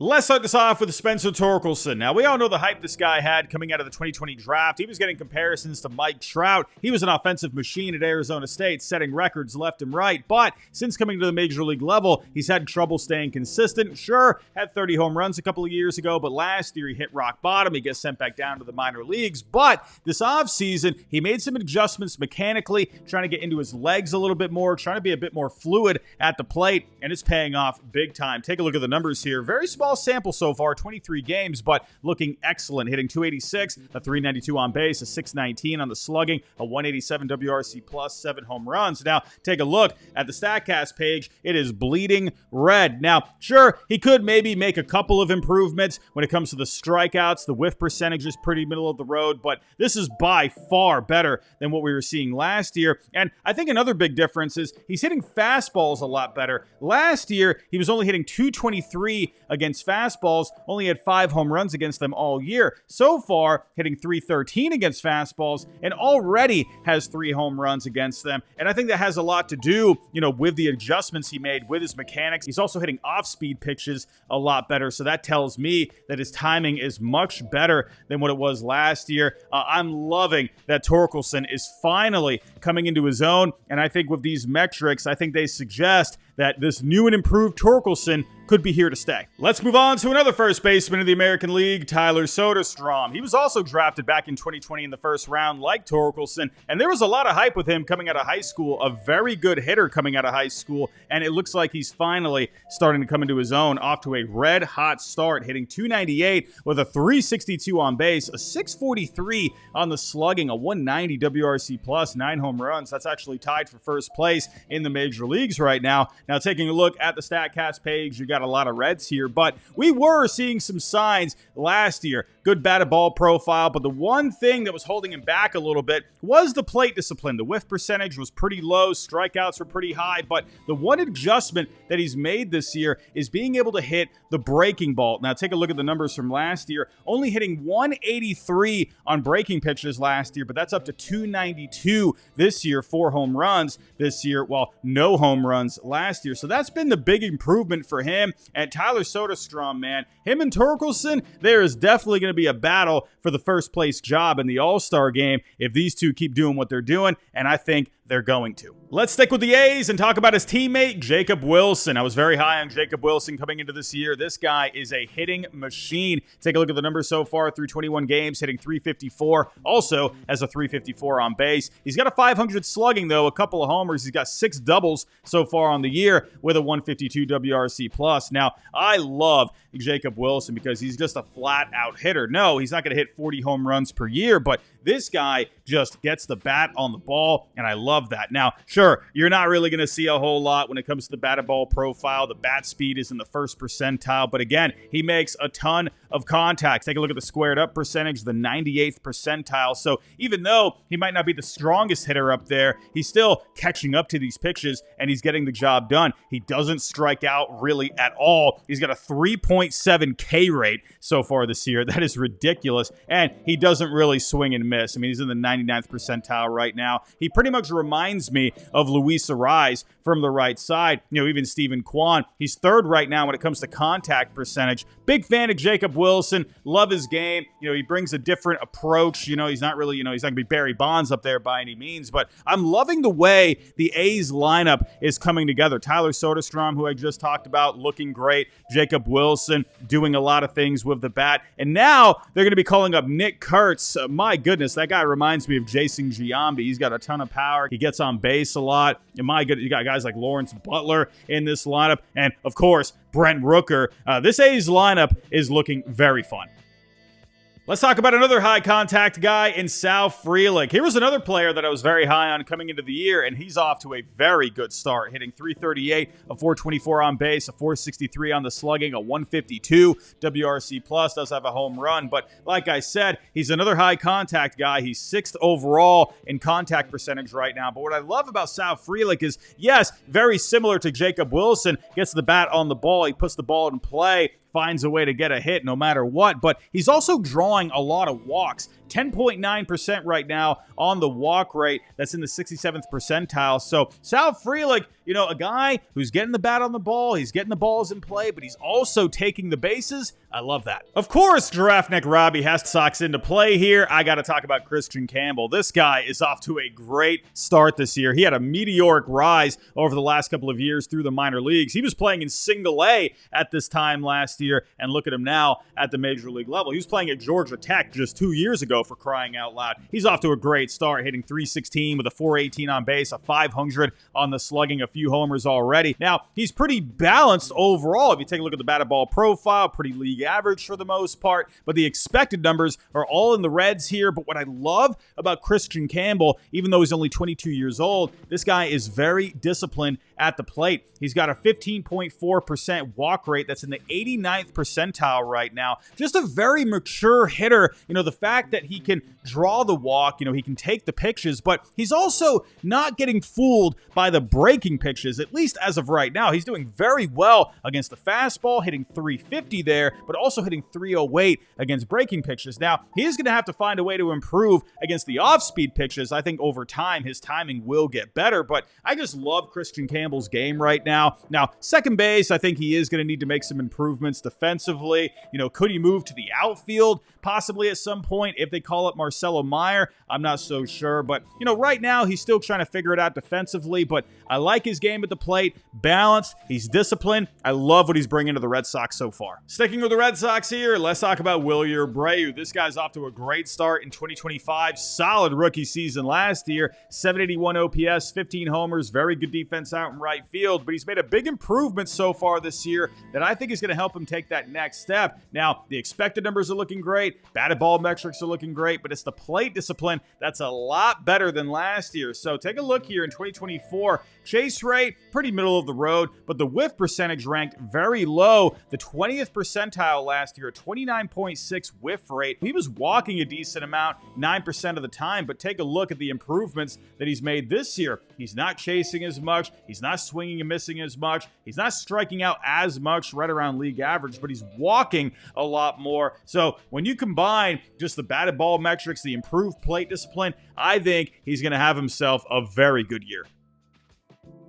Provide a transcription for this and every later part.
Let's start this off with Spencer Torkelson. Now, we all know the hype this guy had coming out of the 2020 draft. He was getting comparisons to Mike Trout. He was an offensive machine at Arizona State, setting records left and right. But since coming to the major league level, he's had trouble staying consistent. Sure, had 30 home runs a couple of years ago, but last year he hit rock bottom. He gets sent back down to the minor leagues. But this offseason, he made some adjustments mechanically, trying to get into his legs a little bit more, trying to be a bit more fluid at the plate, and it's paying off big time. Take a look at the numbers here. Very small sample so far, 23 games, but looking excellent. Hitting 286, a 392 on base, a 619 on the slugging, a 187 WRC plus, 7 home runs. Now, take a look at the StatCast page. It is bleeding red. Now, sure, he could maybe make a couple of improvements when it comes to the strikeouts. The whiff percentage is pretty middle of the road, but this is by far better than what we were seeing last year. And I think another big difference is he's hitting fastballs a lot better. Last year, he was only hitting 223 against fastballs, only had 5 home runs against them all year. So far, hitting 313 against fastballs, and already has 3 home runs against them. And I think that has a lot to do, with the adjustments he made with his mechanics. He's also hitting off-speed pitches a lot better, so that tells me that his timing is much better than what it was last year. I'm loving that Torkelson is finally coming into his own, and I think with these metrics, I think they suggest that this new and improved Torkelson could be here to stay. Let's move on to another first baseman in the American League, Tylor Soderstrom. He was also drafted back in 2020 in the first round like Torkelson, and there was a lot of hype with him coming out of high school, a very good hitter coming out of high school, and it looks like he's finally starting to come into his own, off to a red-hot start, hitting 298 with a 362 on base, a 643 on the slugging, a 190 WRC plus, 9 home runs. That's actually tied for first place in the major leagues right now. Now, taking a look at the StatCast page, you got a lot of reds here, but we were seeing some signs last year. Good batted ball profile, but the one thing that was holding him back a little bit was the plate discipline. The whiff percentage was pretty low, strikeouts were pretty high, but the one adjustment that he's made this year is being able to hit the breaking ball. Now, take a look at the numbers from last year. Only hitting 183 on breaking pitches last year, but that's up to 292 this year, 4 home runs this year, while no home runs last year. So that's been the big improvement for him. And Tylor Soderstrom, man, him and Torkelson, there is definitely going to be a battle for the first place job in the All-Star game if these two keep doing what they're doing, and I think they're going to. Let's stick with the A's and talk about his teammate, Jacob Wilson. I was very high on Jacob Wilson coming into this year. This guy is a hitting machine. Take a look at the numbers so far through 21 games, hitting 354. Also has a 354 on base. He's got a 500 slugging, though, a couple of homers. He's got 6 doubles so far on the year with a 152 WRC plus. Now, I love Jacob Wilson because he's just a flat-out hitter. No, he's not going to hit 40 home runs per year, but this guy just gets the bat on the ball, and I love that. Now, sure, you're not really going to see a whole lot when it comes to the batted ball profile. The bat speed is in the first percentile, but again, he makes a ton of contact. Take a look at the squared up percentage, the 98th percentile. So even though he might not be the strongest hitter up there, he's still catching up to these pitches, and he's getting the job done. He doesn't strike out really at all. He's got a 3.7 K rate so far this year. That is ridiculous, and he doesn't really swing and miss. I mean, he's in the 99th percentile right now. He pretty much reminds me of Luis Arraez from the right side. Even Stephen Kwan. He's third right now when it comes to contact percentage. Big fan of Jacob Wilson. Love his game. He brings a different approach. He's not really, he's not going to be Barry Bonds up there by any means, but I'm loving the way the A's lineup is coming together. Tylor Soderstrom, who I just talked about, looking great. Jacob Wilson doing a lot of things with the bat. And now they're going to be calling up Nick Kurtz. My goodness, that guy reminds me of Jason Giambi. He's got a ton of power. He gets on base a lot. And my goodness, you got guys like Lawrence Butler in this lineup. And, of course, Brent Rooker. This A's lineup is looking very fun. Let's talk about another high-contact guy in Sal Frelick. Here was another player that I was very high on coming into the year, and he's off to a very good start, hitting 338, a 424 on base, a 463 on the slugging, a 152 WRC plus, does have a home run. But like I said, he's another high-contact guy. He's 6th overall in contact percentage right now. But what I love about Sal Frelick is, yes, very similar to Jacob Wilson, gets the bat on the ball, he puts the ball in play, finds a way to get a hit no matter what, but he's also drawing a lot of walks. 10.9% right now on the walk rate. That's in the 67th percentile. So Sal Frelick, a guy who's getting the bat on the ball, he's getting the balls in play, but he's also taking the bases. I love that. Of course, Giraffe Neck Robbie has to Sox into play here. I got to talk about Christian Campbell. This guy is off to a great start this year. He had a meteoric rise over the last couple of years through the minor leagues. He was playing in single A at this time last year, and look at him now at the major league level. He was playing at Georgia Tech just 2 years ago, for crying out loud. He's off to a great start, hitting .316 with a .418 on base, a .500 on the slugging, a few homers already. Now, he's pretty balanced overall. If you take a look at the batted ball profile, pretty league average for the most part, but the expected numbers are all in the reds here. But what I love about Christian Campbell, even though he's only 22 years old, this guy is very disciplined at the plate. He's got a 15.4% walk rate. That's in the 89th percentile right now. Just a very mature hitter. The fact that he can draw the walk, he can take the pitches, but he's also not getting fooled by the breaking pitches, at least as of right now. He's doing very well against the fastball, hitting .350 there, but also hitting .308 against breaking pitches. Now, he is going to have to find a way to improve against the off-speed pitches. I think over time, his timing will get better, but I just love Christian Campbell's game right now. Now, second base, I think he is going to need to make some improvements defensively. Could he move to the outfield possibly at some point if they call up Marcelo Meyer? I'm not so sure, but right now he's still trying to figure it out defensively, but I like his game at the plate. Balanced, he's disciplined. I love what he's bringing to the Red Sox so far. Sticking with the Red Sox here, let's talk about Wilyer Abreu. This guy's off to a great start in 2025. Solid rookie season last year. 781 OPS, 15 homers, very good defense out in right field, but he's made a big improvement so far this year that I think is going to help him take that next step. Now, the expected numbers are looking great. Batted ball metrics are looking great, but it's the plate discipline that's a lot better than last year. So take a look here in 2024. Chase rate, pretty middle of the road, but the whiff percentage ranked very low. The 20th percentile last year, a 29.6 whiff rate. He was walking a decent amount, 9% of the time, but take a look at the improvements that he's made this year. He's not chasing as much. He's not swinging and missing as much. He's not striking out as much, right around league average, but he's walking a lot more. So when you combine just the batted ball metrics, the improved plate discipline, I think he's going to have himself a very good year.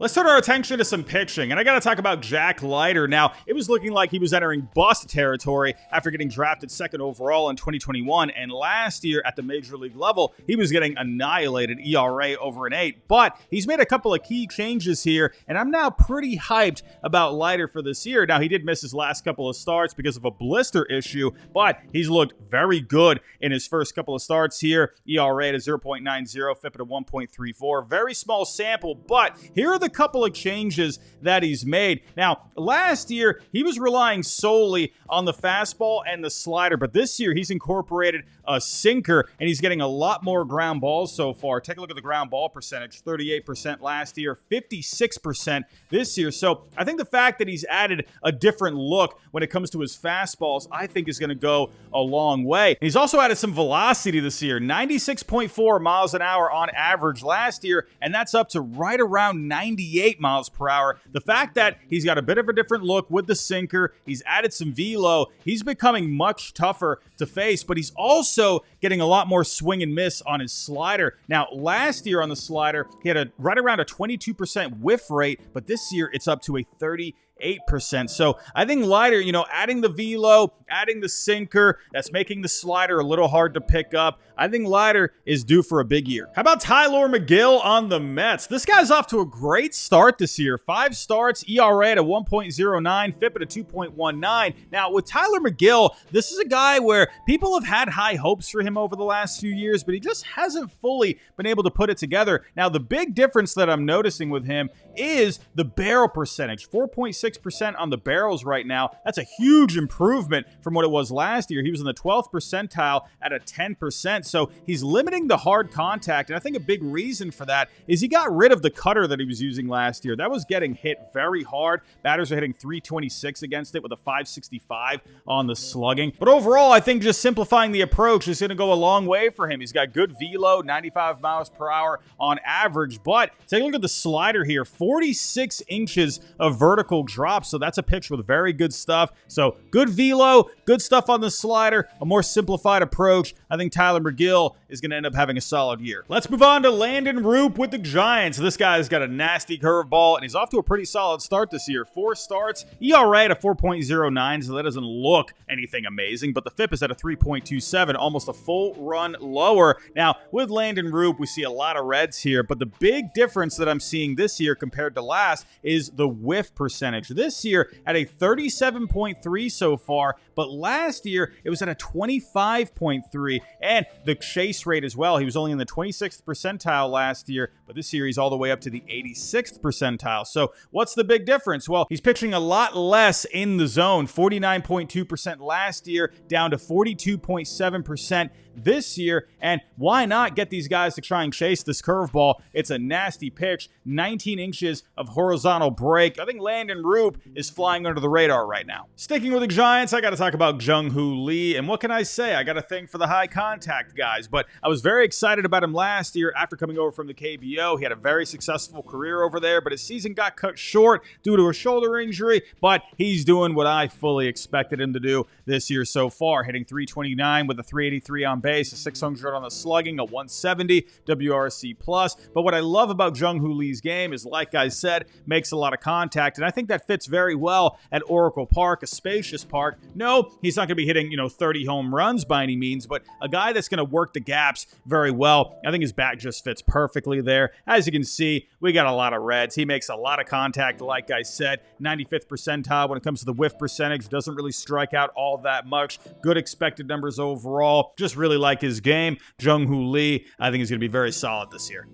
Let's turn our attention to some pitching, and I got to talk about Jack Leiter. Now, it was looking like he was entering bust territory after getting drafted second overall in 2021, and last year at the major league level, he was getting annihilated, ERA over an 8, but he's made a couple of key changes here, and I'm now pretty hyped about Leiter for this year. Now, he did miss his last couple of starts because of a blister issue, but he's looked very good in his first couple of starts here. ERA at 0.90, FIP at 1.34, very small sample, but here are the couple of changes that he's made. Now, last year, he was relying solely on the fastball and the slider, but this year he's incorporated a sinker, and he's getting a lot more ground balls so far. Take a look at the ground ball percentage, 38% last year, 56% this year. So I think the fact that he's added a different look when it comes to his fastballs, I think is going to go a long way. He's also added some velocity this year, 96.4 miles an hour on average last year, and that's up to right around 98 miles per hour. The fact that he's got a bit of a different look with the sinker, he's added some velo, he's becoming much tougher to face, but he's also getting a lot more swing and miss on his slider. Now, last year on the slider, he had right around a 22% whiff rate, but this year it's up to a 38%. So I think Leiter, adding the velo, adding the sinker, that's making the slider a little hard to pick up. I think Leiter is due for a big year. How about Tylor Megill on the Mets? This guy's off to a great start this year. 5 starts, ERA at a 1.09, FIP at a 2.19. Now, with Tylor Megill, this is a guy where people have had high hopes for him over the last few years, but he just hasn't fully been able to put it together. Now, the big difference that I'm noticing with him is the barrel percentage, 4.6% on the barrels right now. That's a huge improvement from what it was last year. He was in the 12th percentile at a 10%. So he's limiting the hard contact. And I think a big reason for that is he got rid of the cutter that he was using last year. That was getting hit very hard. Batters are hitting 326 against it with a 565 on the slugging. But overall, I think just simplifying the approach is going to go a long way for him. He's got good velo, 95 miles per hour on average. But take a look at the slider here, 46 inches of vertical drop. drop, so that's a pitch with very good stuff. So good velo, good stuff on the slider, a more simplified approach. I think Tylor Megill is going to end up having a solid year. Let's move on to Landon Roupp with the Giants. This guy's got a nasty curveball, and he's off to a pretty solid start this year. 4 starts, ERA at a 4.09, so that doesn't look anything amazing, but the FIP is at a 3.27, almost a full run lower. Now, with Landon Roupp, we see a lot of reds here, but the big difference that I'm seeing this year compared to last is the whiff percentage. This year at a 37.3 so far, but last year it was at a 25.3, and the chase rate as well. He was only in the 26th percentile last year, but this year he's all the way up to the 86th percentile. So what's the big difference? Well, he's pitching a lot less in the zone, 49.2% last year, down to 42.7% this year. And why not get these guys to try and chase this curveball? It's a nasty pitch, 19 inches of horizontal break. I think Landon Roupp is flying under the radar right now. Sticking with the Giants, I got to talk about Jung Hoo Lee. And what can I say? I got a thing for the high contact guys, but I was very excited about him last year after coming over from the KBO. He had a very successful career over there, but his season got cut short due to a shoulder injury, but he's doing what I fully expected him to do this year so far, hitting 329 with a 383 on base, a 600 on the slugging, a 170 WRC+. But what I love about Jung Hoo Lee's game is, like I said, makes a lot of contact, and I think that fits very well at Oracle Park, a spacious park. No, he's not going to be hitting, 30 home runs by any means, but a guy that's going to work the gaps very well. I think his bat just fits perfectly there. As you can see, we got a lot of reds. He makes a lot of contact, like I said, 95th percentile when it comes to the whiff percentage. Doesn't really strike out all that much. Good expected numbers overall. Just really like his game. Jung Hoo Lee, I think he's going to be very solid this year.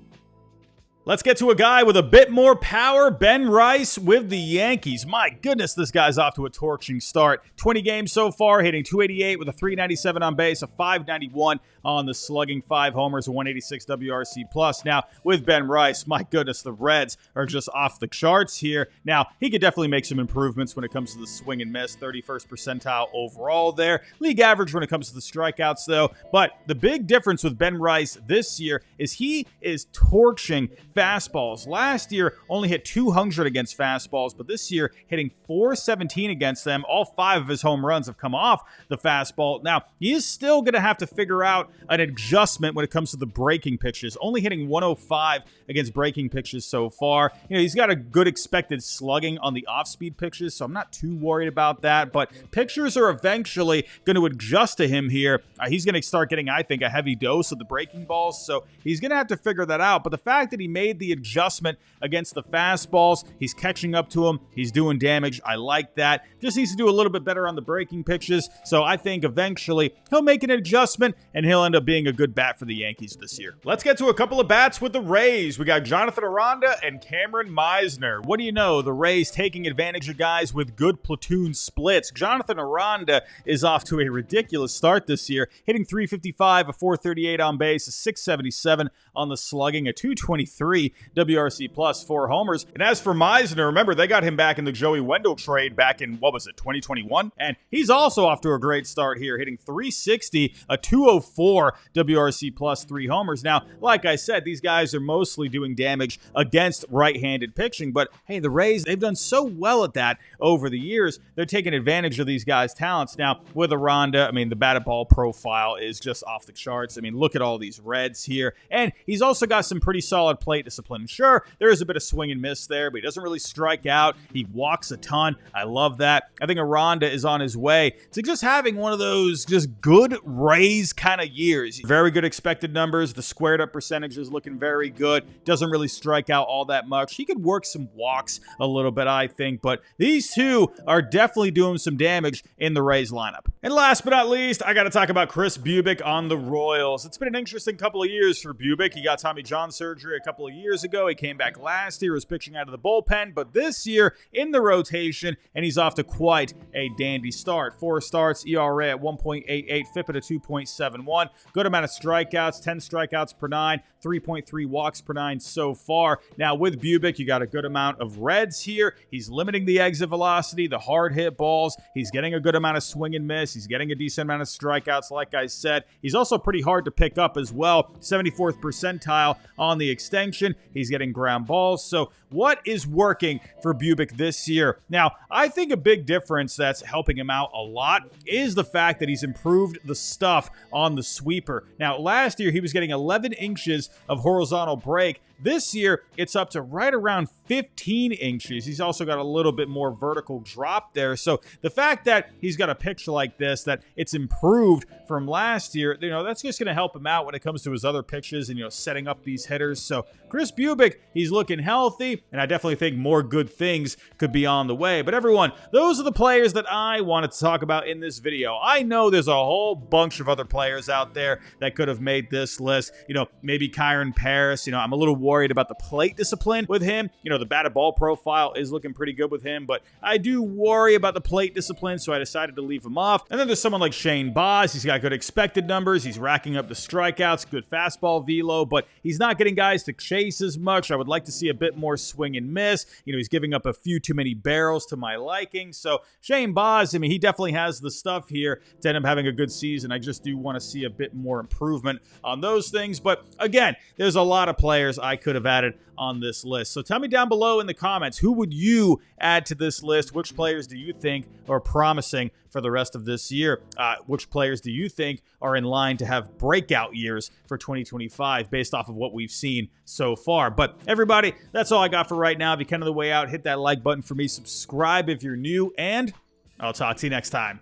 Let's get to a guy with a bit more power, Ben Rice with the Yankees. My goodness, this guy's off to a torching start. 20 games so far, hitting 288 with a 397 on base, a 591 on the slugging, 5 homers, a 186 WRC+. Now, with Ben Rice, my goodness, the Reds are just off the charts here. Now, he could definitely make some improvements when it comes to the swing and miss, 31st percentile overall there. League average when it comes to the strikeouts, though. But the big difference with Ben Rice this year is he is torching fastballs. Last year, only hit 200 against fastballs, but this year, hitting 417 against them. All 5 of his home runs have come off the fastball. Now, he is still going to have to figure out an adjustment when it comes to the breaking pitches. Only hitting 105 against breaking pitches so far. He's got a good expected slugging on the off-speed pitches, so I'm not too worried about that, but pitchers are eventually going to adjust to him here. He's going to start getting, I think, a heavy dose of the breaking balls, so he's going to have to figure that out. But the fact that he made the adjustment against the fastballs, he's catching up to him, he's doing damage. I like that. Just needs to do a little bit better on the breaking pitches, so I think eventually he'll make an adjustment and he'll end up being a good bat for the Yankees this year. Let's get to a couple of bats with the Rays. We got Jonathan Aranda and Cameron Meisner. What do you know? The Rays taking advantage of guys with good platoon splits. Jonathan Aranda is off to a ridiculous start this year, hitting 355, a 438 on base, a 677 on the slugging, a 223 WRC+, 4 homers. And as for Meisner, remember, they got him back in the Joey Wendell trade back in, 2021? And he's also off to a great start here, hitting 360, a 204 WRC+, 3 homers. Now, like I said, these guys are mostly doing damage against right-handed pitching, but hey, the Rays, they've done so well at that over the years. They're taking advantage of these guys' talents. Now, with Aranda, the batted ball profile is just off the charts. Look at all these reds here. And he's also got some pretty solid plate discipline. Sure, there is a bit of swing and miss there, but he doesn't really strike out. He walks a ton. I love that. I think Aranda is on his way to just having one of those just good Rays kind of years. Very good expected numbers. The squared up percentage is looking very good. Doesn't really strike out all that much. He could work some walks a little bit, I think, but these two are definitely doing some damage in the Rays lineup. And last but not least, I got to talk about Chris Bubic on the Royals. It's been an interesting couple of years for Bubic. He got Tommy John surgery a couple of years ago. He came back last year, was pitching out of the bullpen, but this year in the rotation, and he's off to quite a dandy start. 4 starts, ERA at 1.88, FIP at a 2.71. Good amount of strikeouts, 10 strikeouts per 9, 3.3 walks per 9 so far. Now with Bubic, you got a good amount of reds here. He's limiting the exit velocity, the hard hit balls. He's getting a good amount of swing and miss. He's getting a decent amount of strikeouts, like I said. He's also pretty hard to pick up as well. 74th percentile on the extension. mentioned, he's getting ground balls. So what is working for Bubic this year? Now, I think a big difference that's helping him out a lot is the fact that he's improved the stuff on the sweeper. Now, last year, he was getting 11 inches of horizontal break. This year, it's up to right around 15 inches. He's also got a little bit more vertical drop there. So the fact that he's got a pitch like this, that it's improved from last year, that's just going to help him out when it comes to his other pitches and, setting up these hitters. So Chris Bubic, he's looking healthy, and I definitely think more good things could be on the way. But everyone, those are the players that I wanted to talk about in this video. I know there's a whole bunch of other players out there that could have made this list. Maybe Kyron Paris. I'm a little worried about the plate discipline with him. The batted ball profile is looking pretty good with him, but I do worry about the plate discipline, so I decided to leave him off. And then there's someone like Shane Baz. He's got good expected numbers. He's racking up the strikeouts, good fastball velo, but he's not getting guys to chase as much. I would like to see a bit more swing and miss. He's giving up a few too many barrels to my liking. So Shane Baz, he definitely has the stuff here to end up having a good season. I just do want to see a bit more improvement on those things. But again, there's a lot of players I could have added on this list. So tell me down below in the comments, who would you add to this list? Which players do you think are promising for the rest of this year? Which players do you think are in line to have breakout years for 2025 based off of what we've seen so far? But everybody, that's all I got for right now. If you're kind of the way out, hit that like button for me, subscribe if you're new, and I'll talk to you next time.